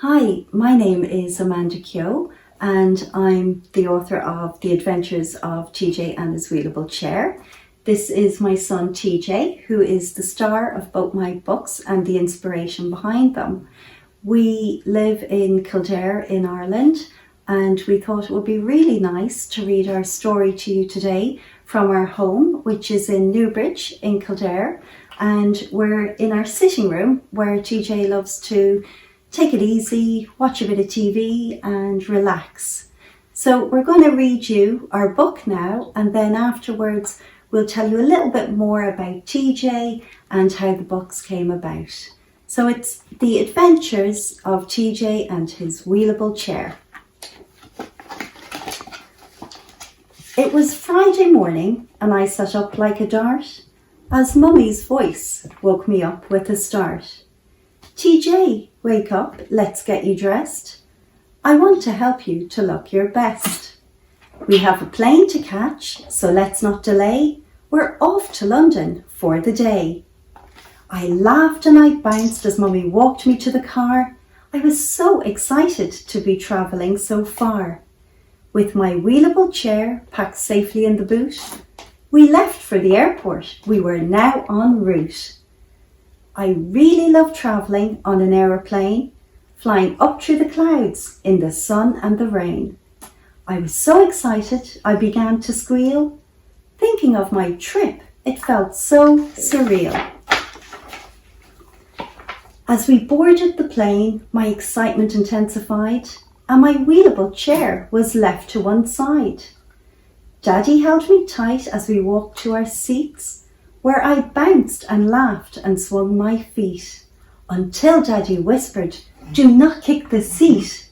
Hi, my name is Amanda Kehoe and I'm the author of The Adventures of TJ and His Wheelable Chair. This is my son TJ, who is the star of both my books and the inspiration behind them. We live in Kildare in Ireland and we thought it would be really nice to read our story to you today from our home, which is in Newbridge in Kildare, and we're in our sitting room where TJ loves to take it easy, watch a bit of TV and relax. So we're going to read you our book now, and then afterwards we'll tell you a little bit more about TJ and how the books came about. So it's The Adventures of TJ and His Wheelable Chair. It was Friday morning and I sat up like a dart as Mummy's voice woke me up with a start. TJ, wake up, let's get you dressed. I want to help you to look your best. We have a plane to catch, so let's not delay. We're off to London for the day. I laughed and I bounced as Mummy walked me to the car. I was so excited to be travelling so far. With my wheelable chair packed safely in the boot, we left for the airport. We were now en route. I really love travelling on an aeroplane, flying up through the clouds in the sun and the rain. I was so excited I began to squeal. Thinking of my trip, it felt so surreal. As we boarded the plane, my excitement intensified and my wheelable chair was left to one side. Daddy held me tight as we walked to our seats, where I bounced and laughed and swung my feet, until Daddy whispered, "Do not kick the seat."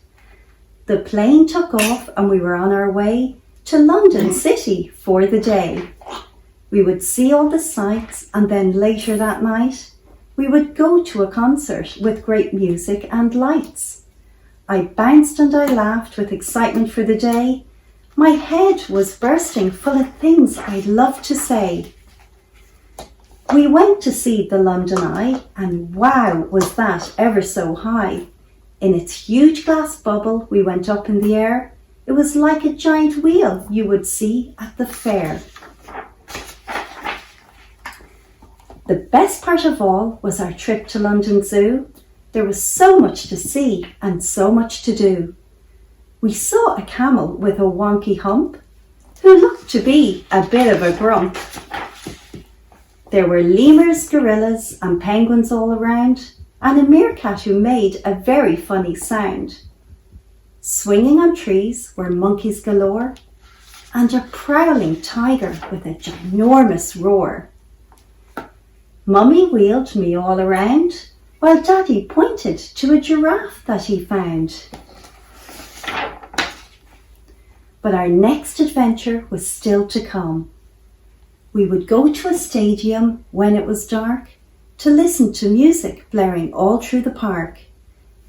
The plane took off and we were on our way to London City for the day. We would see all the sights, and then later that night, we would go to a concert with great music and lights. I bounced and I laughed with excitement for the day. My head was bursting full of things I'd love to say. We went to see the London Eye, and wow, was that ever so high. In its huge glass bubble, we went up in the air. It was like a giant wheel you would see at the fair. The best part of all was our trip to London Zoo. There was so much to see and so much to do. We saw a camel with a wonky hump, who looked to be a bit of a grump. There were lemurs, gorillas and penguins all around, and a meerkat who made a very funny sound. Swinging on trees were monkeys galore, and a prowling tiger with a ginormous roar. Mummy wheeled me all around, while Daddy pointed to a giraffe that he found. But our next adventure was still to come. We would go to a stadium when it was dark to listen to music blaring all through the park.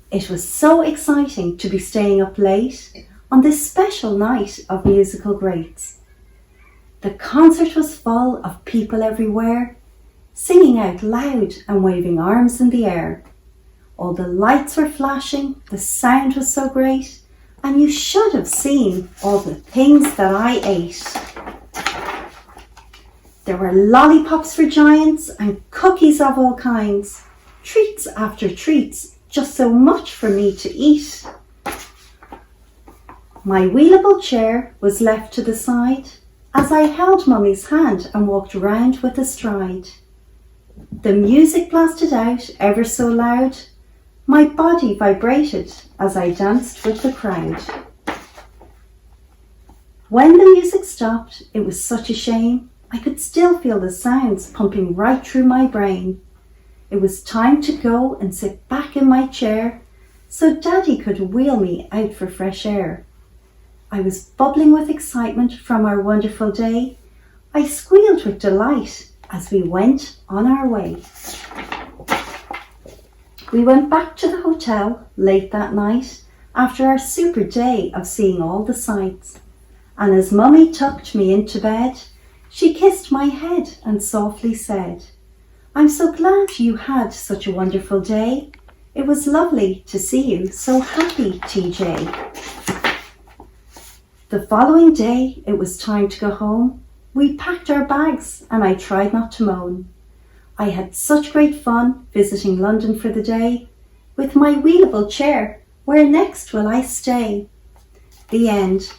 It was so exciting to be staying up late on this special night of musical greats. The concert was full of people everywhere, singing out loud and waving arms in the air. All the lights were flashing, the sound was so great, and you should have seen all the things that I ate. There were lollipops for giants and cookies of all kinds, treats after treats, just so much for me to eat. My wheelable chair was left to the side as I held Mummy's hand and walked round with a stride. The music blasted out ever so loud. My body vibrated as I danced with the crowd. When the music stopped, it was such a shame. I could still feel the sounds pumping right through my brain. It was time to go and sit back in my chair so Daddy could wheel me out for fresh air. I was bubbling with excitement from our wonderful day. I squealed with delight as we went on our way. We went back to the hotel late that night after our super day of seeing all the sights. And as Mummy tucked me into bed, she kissed my head and softly said, "I'm so glad you had such a wonderful day. It was lovely to see you so happy, TJ. The following day, it was time to go home. We packed our bags and I tried not to moan. I had such great fun visiting London for the day. With my wheelable chair, where next will I stay? The end.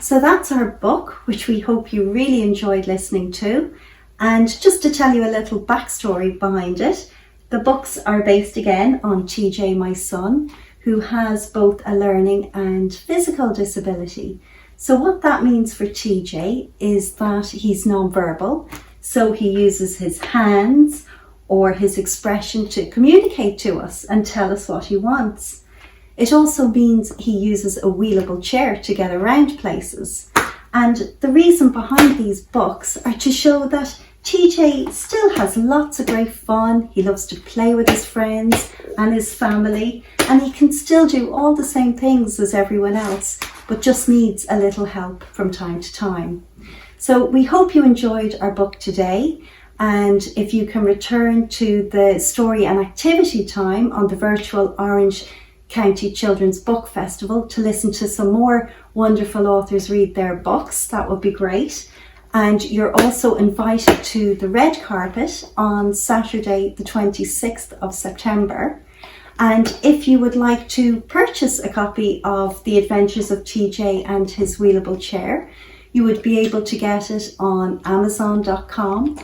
So that's our book, which we hope you really enjoyed listening to. And just to tell you a little backstory behind it, the books are based again on TJ, my son, who has both a learning and physical disability. So what that means for TJ is that he's non-verbal, so he uses his hands or his expression to communicate to us and tell us what he wants. It also means he uses a wheelable chair to get around places. And the reason behind these books are to show that TJ still has lots of great fun. He loves to play with his friends and his family, and he can still do all the same things as everyone else, but just needs a little help from time to time. So we hope you enjoyed our book today. And if you can return to the story and activity time on the virtual Orange County Children's Book Festival to listen to some more wonderful authors read their books, that would be great. And you're also invited to the red carpet on Saturday the 26th of September. And if you would like to purchase a copy of The Adventures of TJ and His Wheelable Chair, you would be able to get it on Amazon.com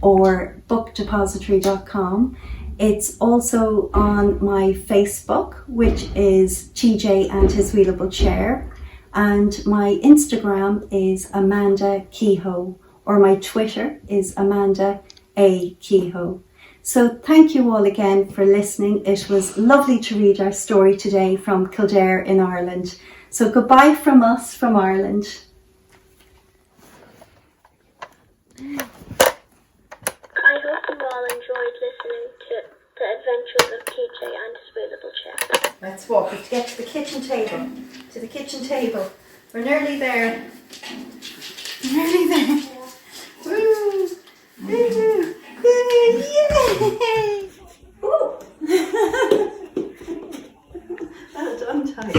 or bookdepository.com. It's also on my Facebook, which is TJ and His Wheelable Chair, and my Instagram is Amanda Kehoe, or my Twitter is Amanda A. Kehoe. So thank you all again for listening. It was lovely to read our story today from Kildare in Ireland. So goodbye from us from Ireland. I hope you all enjoyed listening to The Adventures of TJ and His Wheelable Chair. Let's walk. We have to get to the kitchen table. To the kitchen table. We're nearly there. We're nearly there. Woo! Woo! Yay! Ooh! Well done, Ty.